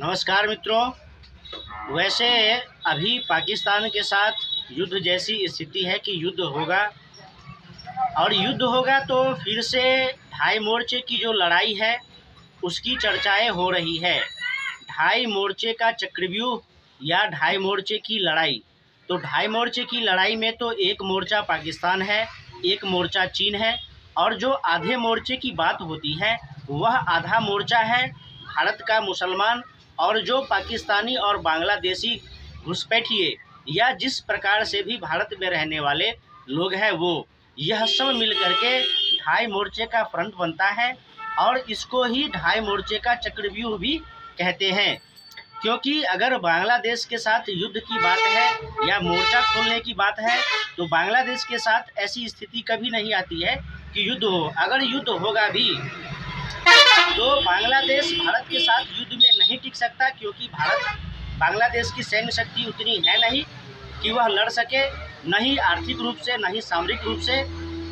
नमस्कार मित्रों। वैसे अभी पाकिस्तान के साथ युद्ध जैसी स्थिति है कि युद्ध होगा और युद्ध होगा तो फिर से ढाई मोर्चे की जो लड़ाई है उसकी चर्चाएं हो रही है। ढाई मोर्चे का चक्रव्यूह या ढाई मोर्चे की लड़ाई। तो ढाई मोर्चे की लड़ाई में तो एक मोर्चा पाकिस्तान है, एक मोर्चा चीन है और जो आधे मोर्चे की बात होती है वह आधा मोर्चा है भारत का मुसलमान और जो पाकिस्तानी और बांग्लादेशी घुसपैठिए या जिस प्रकार से भी भारत में रहने वाले लोग हैं वो यह सब मिल करके ढाई मोर्चे का फ्रंट बनता है और इसको ही ढाई मोर्चे का चक्रव्यूह भी कहते हैं। क्योंकि अगर बांग्लादेश के साथ युद्ध की बात है या मोर्चा खोलने की बात है तो बांग्लादेश के साथ ऐसी स्थिति कभी नहीं आती है कि युद्ध हो। अगर युद्ध होगा भी तो बांग्लादेश भारत के साथ युद्ध में नहीं टिक सकता, क्योंकि बांग्लादेश की सैन्य शक्ति उतनी है नहीं कि वह लड़ सके, न ही आर्थिक रूप से न ही सामरिक रूप से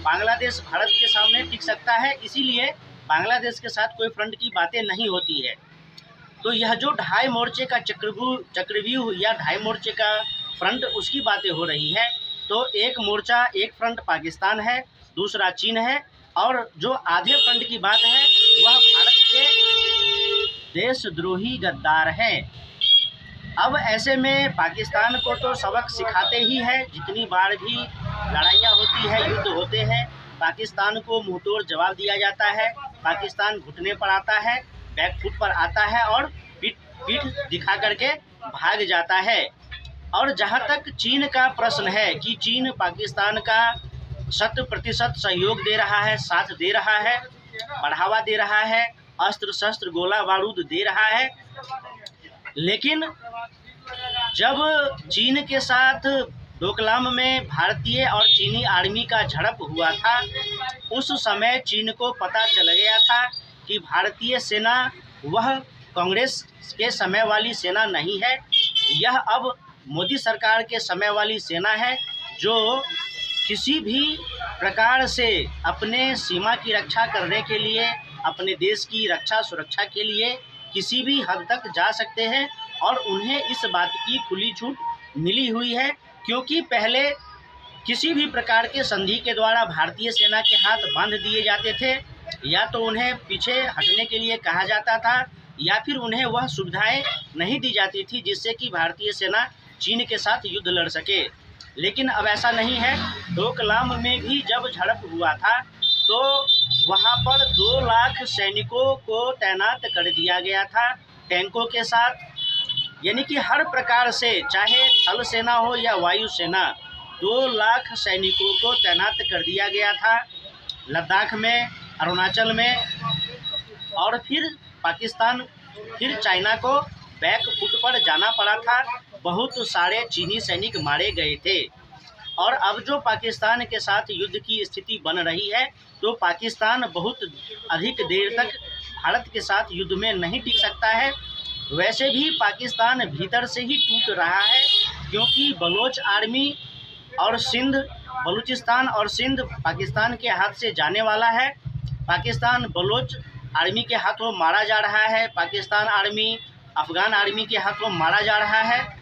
बांग्लादेश भारत के सामने टिक सकता है। इसीलिए बांग्लादेश के साथ कोई फ्रंट की बातें नहीं होती है। तो यह जो ढाई मोर्चे का चक्रव्यूह या ढाई मोर्चे का फ्रंट उसकी बातें हो रही है। तो एक मोर्चा एक फ्रंट पाकिस्तान है, दूसरा चीन है और जो आधे फ्रंट की बात है वह भारत के देशद्रोही गद्दार हैं। अब ऐसे में पाकिस्तान को तो सबक सिखाते ही है। जितनी बार भी लड़ाइयाँ होती है, युद्ध होते हैं, पाकिस्तान को मुंहतोड़ जवाब दिया जाता है। पाकिस्तान घुटने पर आता है, बैकफुट पर आता है और पीठ दिखा करके भाग जाता है। और जहाँ तक चीन का प्रश्न है कि चीन पाकिस्तान का 100% सहयोग दे रहा है, साथ दे रहा है, बढ़ावा दे रहा है, अस्त्र शस्त्र गोला बारूद दे रहा है, लेकिन जब चीन के साथ डोकलाम में भारतीय और चीनी आर्मी का झड़प हुआ था उस समय चीन को पता चल गया था कि भारतीय सेना वह कांग्रेस के समय वाली सेना नहीं है, यह अब मोदी सरकार के समय वाली सेना है जो किसी भी प्रकार से अपने सीमा की रक्षा करने के लिए, अपने देश की रक्षा सुरक्षा के लिए किसी भी हद तक जा सकते हैं। और उन्हें इस बात की खुली छूट मिली हुई है, क्योंकि पहले किसी भी प्रकार के संधि के द्वारा भारतीय सेना के हाथ बांध दिए जाते थे, या तो उन्हें पीछे हटने के लिए कहा जाता था या फिर उन्हें वह सुविधाएं नहीं दी जाती थी जिससे कि भारतीय सेना चीन के साथ युद्ध लड़ सके। लेकिन अब ऐसा नहीं है। डोकलाम में भी जब झड़प हुआ था तो वहां पर 2 लाख सैनिकों को तैनात कर दिया गया था टैंकों के साथ, यानी कि हर प्रकार से, चाहे थल सेना हो या वायु सेना, 2 लाख सैनिकों को तैनात कर दिया गया था लद्दाख में, अरुणाचल में। और फिर पाकिस्तान, फिर चाइना को बैक फुट पर जाना पड़ा था। बहुत सारे चीनी सैनिक मारे गए थे। और अब जो पाकिस्तान के साथ युद्ध की स्थिति बन रही है तो पाकिस्तान बहुत अधिक देर तक भारत के साथ युद्ध में नहीं टिक सकता है। वैसे भी पाकिस्तान भीतर से ही टूट रहा है, क्योंकि बलोच आर्मी और बलूचिस्तान और सिंध पाकिस्तान के हाथ से जाने वाला है। पाकिस्तान बलोच आर्मी के हाथों मारा जा रहा है, पाकिस्तान आर्मी अफ़गान आर्मी के हाथों मारा जा रहा है।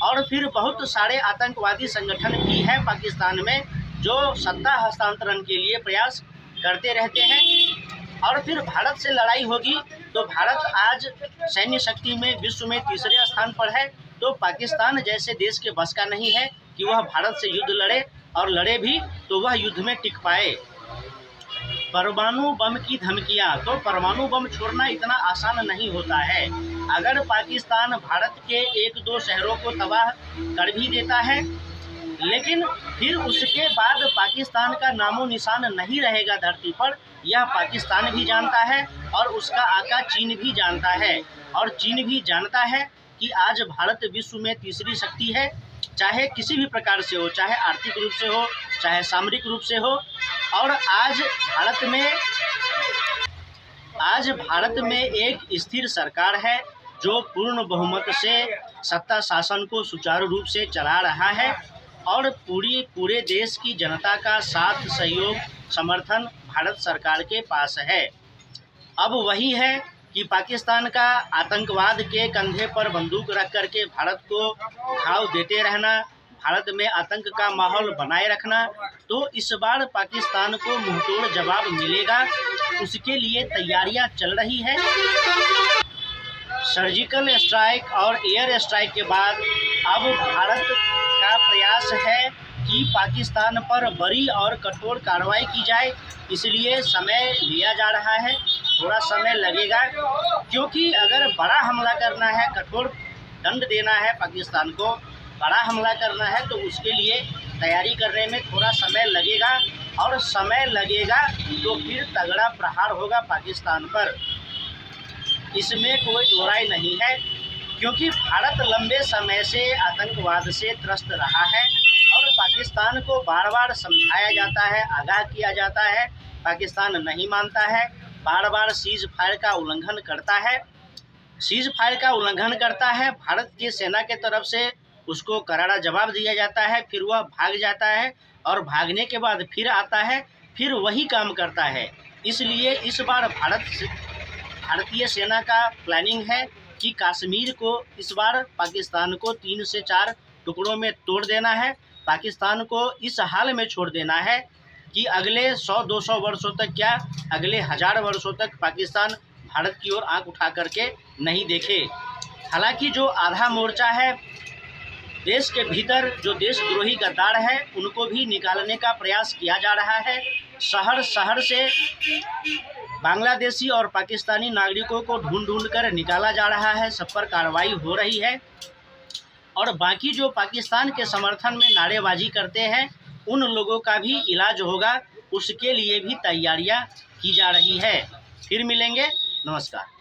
और फिर बहुत सारे आतंकवादी संगठन भी हैं पाकिस्तान में जो सत्ता हस्तांतरण के लिए प्रयास करते रहते हैं। और फिर भारत से लड़ाई होगी तो भारत आज सैन्य शक्ति में विश्व में तीसरे स्थान पर है। तो पाकिस्तान जैसे देश के बस का नहीं है कि वह भारत से युद्ध लड़े, और लड़े भी तो वह युद्ध में टिक पाए। परमाणु बम की धमकियां, तो परमाणु बम छोड़ना इतना आसान नहीं होता है। अगर पाकिस्तान भारत के 1-2 शहरों को तबाह कर भी देता है, लेकिन फिर उसके बाद पाकिस्तान का नामो निशान नहीं रहेगा धरती पर। यह पाकिस्तान भी जानता है और उसका आका चीन भी जानता है। और चीन भी जानता है कि आज भारत विश्व में तीसरी शक्ति है, चाहे किसी भी प्रकार से हो, चाहे आर्थिक रूप से हो, चाहे सामरिक रूप से हो। और आज भारत में एक स्थिर सरकार है जो पूर्ण बहुमत से सत्ता शासन को सुचारू रूप से चला रहा है और पूरे देश की जनता का साथ, सहयोग, समर्थन भारत सरकार के पास है। अब वही है कि पाकिस्तान का आतंकवाद के कंधे पर बंदूक रख करके भारत को घाव देते रहना, भारत में आतंक का माहौल बनाए रखना, तो इस बार पाकिस्तान को मुंहतोड़ जवाब मिलेगा। उसके लिए तैयारियां चल रही है। सर्जिकल स्ट्राइक और एयर स्ट्राइक के बाद अब भारत का प्रयास है कि पाकिस्तान पर बड़ी और कठोर कार्रवाई की जाए। इसलिए समय लिया जा रहा है, थोड़ा समय लगेगा, क्योंकि अगर बड़ा हमला करना है, कठोर दंड देना है पाकिस्तान को, बड़ा हमला करना है, तो उसके लिए तैयारी करने में थोड़ा समय लगेगा। और समय लगेगा तो फिर तगड़ा प्रहार होगा पाकिस्तान पर, इसमें कोई दो राय नहीं है। क्योंकि भारत लंबे समय से आतंकवाद से त्रस्त रहा है और पाकिस्तान को बार बार समझाया जाता है, आगाह किया जाता है, पाकिस्तान नहीं मानता है, बार बार सीज फायर का उल्लंघन करता है। सीज फायर का उल्लंघन करता है, भारत की सेना के तरफ से उसको करारा जवाब दिया जाता है, फिर वह भाग जाता है और भागने के बाद फिर आता है, फिर वही काम करता है। इसलिए इस बार भारतीय सेना का प्लानिंग है कि कश्मीर को इस बार पाकिस्तान को 3 से 4 टुकड़ों में तोड़ देना है। पाकिस्तान को इस हाल में छोड़ देना है कि अगले 100-200 वर्षों तक, क्या अगले 1000 वर्षों तक पाकिस्तान भारत की ओर आंख उठा करके नहीं देखे। हालांकि जो आधा मोर्चा है देश के भीतर, जो देशद्रोही गद्दार है, उनको भी निकालने का प्रयास किया जा रहा है। शहर शहर से बांग्लादेशी और पाकिस्तानी नागरिकों को ढूंढ कर निकाला जा रहा है, सब पर कार्रवाई हो रही है। और बाकी जो पाकिस्तान के समर्थन में नारेबाजी करते हैं, उन लोगों का भी इलाज होगा, उसके लिए भी तैयारियां की जा रही है। फिर मिलेंगे, नमस्कार।